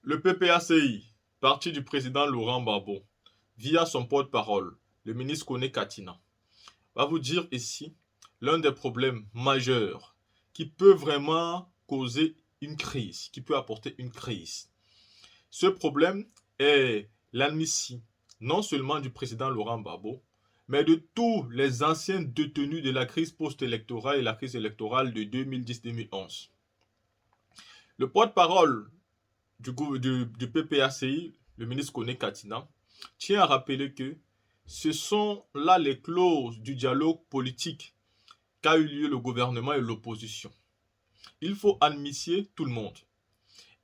Le PPACI, parti du président Laurent Gbagbo, via son porte-parole, le ministre Kone Katina, va vous dire ici l'un des problèmes majeurs qui peut vraiment causer une crise, qui peut apporter une crise. Ce problème est l'amnistie, non seulement du président Laurent Gbagbo, mais de tous les anciens détenus de la crise post-électorale et la crise électorale de 2010-2011. Le porte-parole du PPACI, le ministre Kone Katina, tient à rappeler que ce sont là les clauses du dialogue politique qu'a eu lieu le gouvernement et l'opposition. Il faut amnistier tout le monde.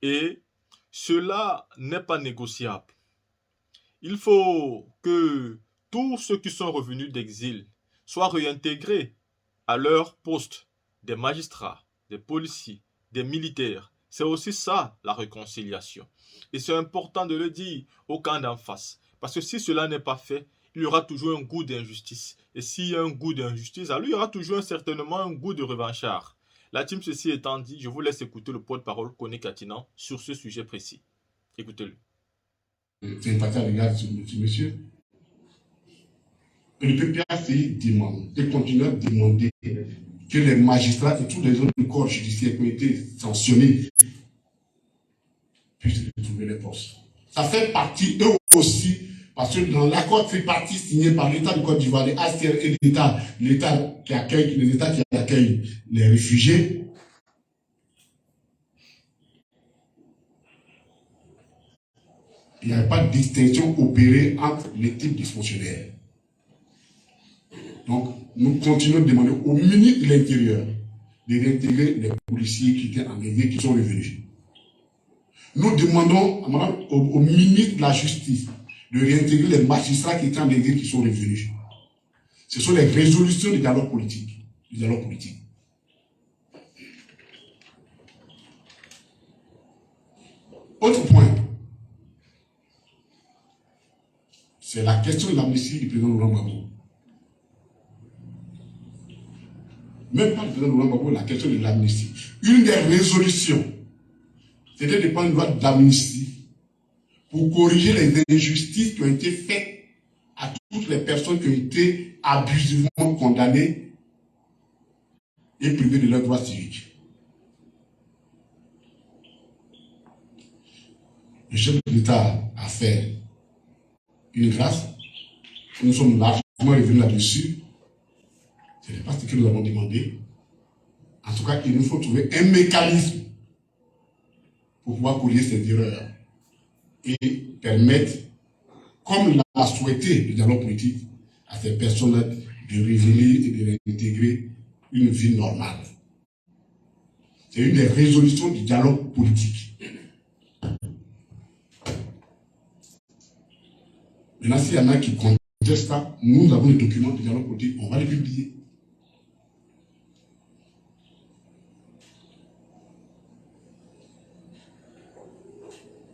Et cela n'est pas négociable. Il faut que tous ceux qui sont revenus d'exil soient réintégrés à leur poste, des magistrats, des policiers, des militaires. C'est aussi ça la réconciliation. Et c'est important de le dire au camp d'en face. Parce que si cela n'est pas fait, il y aura toujours un goût d'injustice. Et s'il y a un goût d'injustice, alors il y aura toujours certainement un goût de revanchard. La team, ceci étant dit, je vous laisse écouter le porte-parole Kone Katina sur ce sujet précis. Écoutez-le. C'est une partie à l'égard de ce monsieur. Et le PPACI demande et continue à demander que les magistrats et tous les autres corps judiciaires qui ont été sanctionnés puissent retrouver les postes. Ça fait partie, eux aussi, parce que dans l'accord tripartite signé par l'État du Côte d'Ivoire, les ACR et l'État qui accueille les réfugiés, il n'y a pas de distinction opérée entre les types de fonctionnaires. Donc, nous continuons de demander au ministre de l'Intérieur de réintégrer les policiers qui étaient engagés, qui sont revenus. Nous demandons au ministre de la Justice de réintégrer les magistrats qui étaient engagés, qui sont revenus. Ce sont les résolutions du dialogue politique. Autre point, c'est la question de l'amnistie du président Laurent Gbagbo. Même pas le président Laurent Gbagbo, la question de l'amnistie. Une des résolutions, c'était de prendre une loi d'amnistie pour corriger les injustices qui ont été faites à toutes les personnes qui ont été abusivement condamnées et privées de leurs droits civiques. Le chef de l'État a fait une grâce. Nous sommes largement revenus là-dessus. Ce n'est pas ce que nous avons demandé. En tout cas, il nous faut trouver un mécanisme pour pouvoir corriger ces erreurs et permettre, comme l'a souhaité le dialogue politique, à ces personnes-là de revenir et de réintégrer une vie normale. C'est une des résolutions du dialogue politique. Maintenant, s'il y en a qui contestent ça, nous avons les documents du dialogue politique, on va les publier.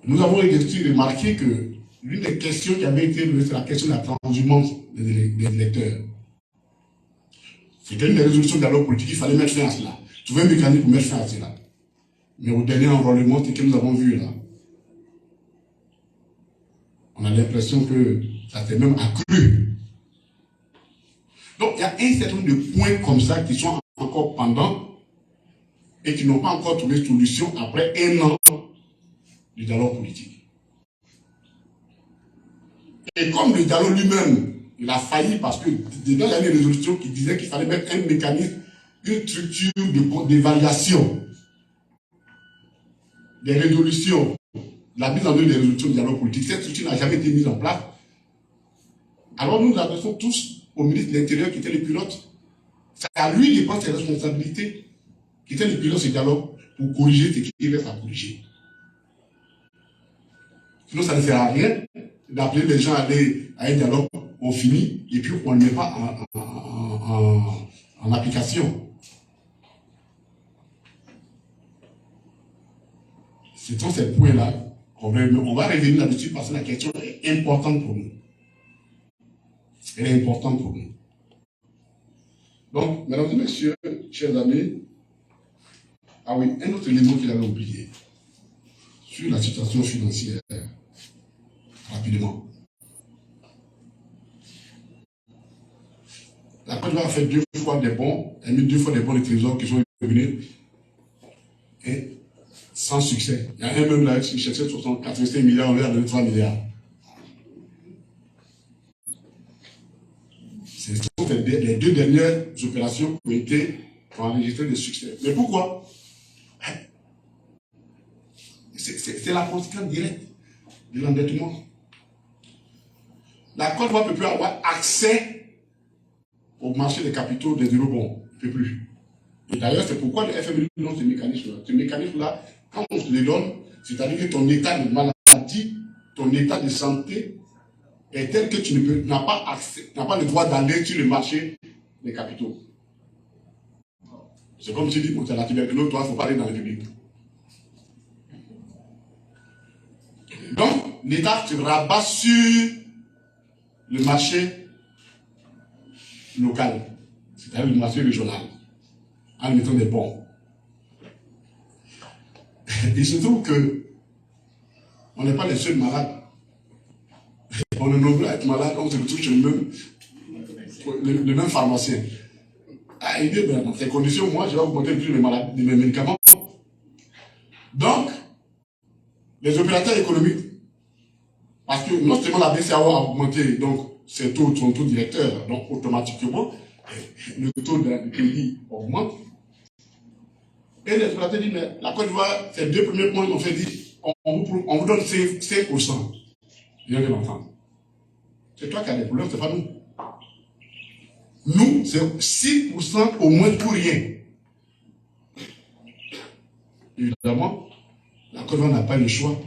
Nous avons remarqué que l'une des questions qui avait été relevée, c'est la question de la transhumance des électeurs. C'était une des résolutions de dialogue politique, il fallait mettre fin à cela. Trouver un mécanisme pour mettre fin à cela. Mais au dernier enrôlement, c'est ce que nous avons vu là. On a l'impression que ça s'est même accru. Donc il y a un certain nombre de points comme ça qui sont encore pendants et qui n'ont pas encore trouvé solution après un an du dialogue politique. Et comme le dialogue lui-même, il a failli parce que dedans il y a une résolution qui disait qu'il fallait mettre un mécanisme, une structure d'évaluation des résolutions, la mise en œuvre des résolutions du dialogue politique. Cette structure n'a jamais été mise en place. Alors nous adressons tous au ministre de l'Intérieur qui était le pilote. C'est à lui de prendre ses responsabilités, qui était le pilote de ce dialogue, pour corriger ce qui reste à corriger. Sinon, ça ne sert à rien d'appeler les gens à aller à un dialogue, on finit, et puis on ne le met pas en application. Ce sont ces points-là qu'on va revenir là-dessus parce que la question est importante pour nous. Elle est importante pour nous. Donc, mesdames et messieurs, chers amis, ah oui, un autre élément qu'il avait oublié. sur la situation financière rapidement. La Côte d'Ivoire a fait 2 fois des bons, elle a mis 2 fois des bons de trésor qui sont revenus et sans succès. Il y a un même là qui cherchait 85 milliards, on lui a donné 3 milliards. Ce sont les 2 dernières opérations qui ont enregistré des succès. Mais pourquoi? C'est la conséquence directe de l'endettement. La Côte d'Ivoire ne peut plus avoir accès au marché des capitaux des eurobonds. Il ne peut plus. Et d'ailleurs, c'est pourquoi le FMI donne ce mécanisme-là. Ce mécanisme-là, quand on se le donne, c'est-à-dire que ton état de maladie, ton état de santé est tel que tu n'as pas le droit d'aller sur le marché des capitaux. C'est comme si tu dis, bon, tu as la tuberculose, toi, il ne faut pas aller dans le public. Donc, l'État se rabat sur le marché local, c'est-à-dire le marché régional, en mettant des bons. Il se trouve que on n'est pas les seuls malades. On est nombreux à être malades, on se retrouve chez le même pharmacien. Ah, il dit, dans ces conditions, moi, je vais augmenter le prix de mes médicaments. Donc, les opérateurs économiques, parce que non seulement la BCAO a augmenté donc, son taux directeur, donc automatiquement, le taux de crédit augmente. Et les opérateurs disent, mais la Côte d'Ivoire, ces 2 premiers points, on fait dit, on vous donne 5%. Bien de l'entendre. C'est toi qui as des problèmes, c'est pas nous. Nous, c'est 6% au moins pour rien. Évidemment, la Côte d'Ivoire n'a pas le choix.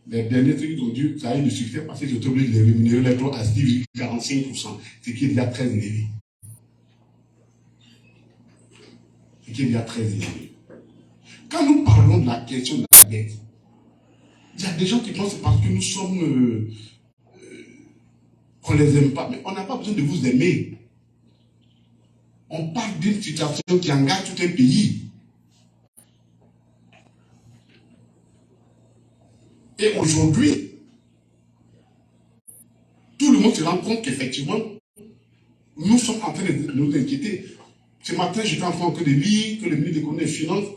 Les derniers trucs ont dû, ça a eu du succès parce qu'ils ont été obligés de rémunérer les taux à 10,45%, ce qui est déjà très élevé. Ce qui est déjà très élevé. Quand nous parlons de la question de la dette, il y a des gens qui pensent que c'est parce que nous sommes qu'on ne les aime pas, mais on n'a pas besoin de vous aimer. On parle d'une situation qui engage tout un pays. Et aujourd'hui, tout le monde se rend compte qu'effectivement, nous sommes en train de nous inquiéter. Ce matin, j'étais en train de lire que le ministre de l'économie et des Finances,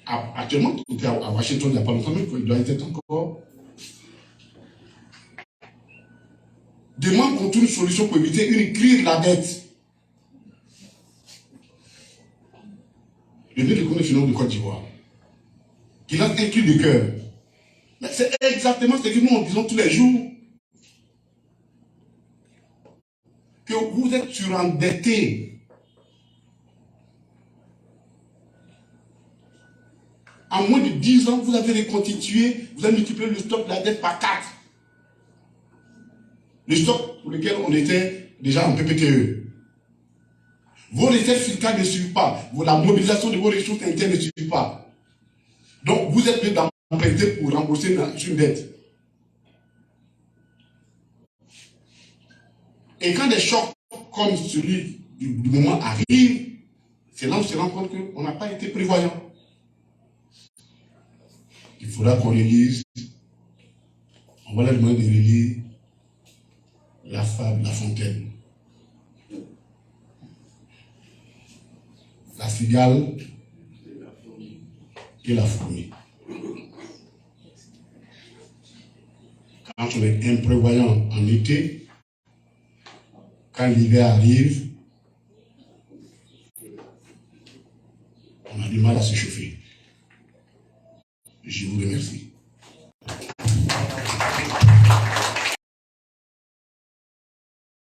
actuellement, il était à Washington il n'y a pas longtemps, mais il doit être encore, demande qu'on trouve une solution pour éviter une crise de la dette. Le ministre de l'économie et des Finances de Côte d'Ivoire, qui lance un cri de cœur. C'est exactement ce que nous disons tous les jours. Que vous êtes surendetté. En moins de 10 ans, vous avez reconstitué, vous avez multiplié le stock de la dette par 4. Le stock pour lequel on était déjà en PPTE. Vos recettes fiscales ne suivent pas. La mobilisation de vos ressources internes ne suit pas. Donc, vous êtes obligé d'emprunter pour rembourser une dette. Et quand des chocs comme celui du moment arrivent, c'est là où on se rend compte qu'on n'a pas été prévoyant. Il faudra qu'on relise, on va leur demander de relire la fable de La Fontaine. La cigale et la fourmi. Quand on est imprévoyant en été, quand l'hiver arrive, on a du mal à se chauffer. Je vous remercie.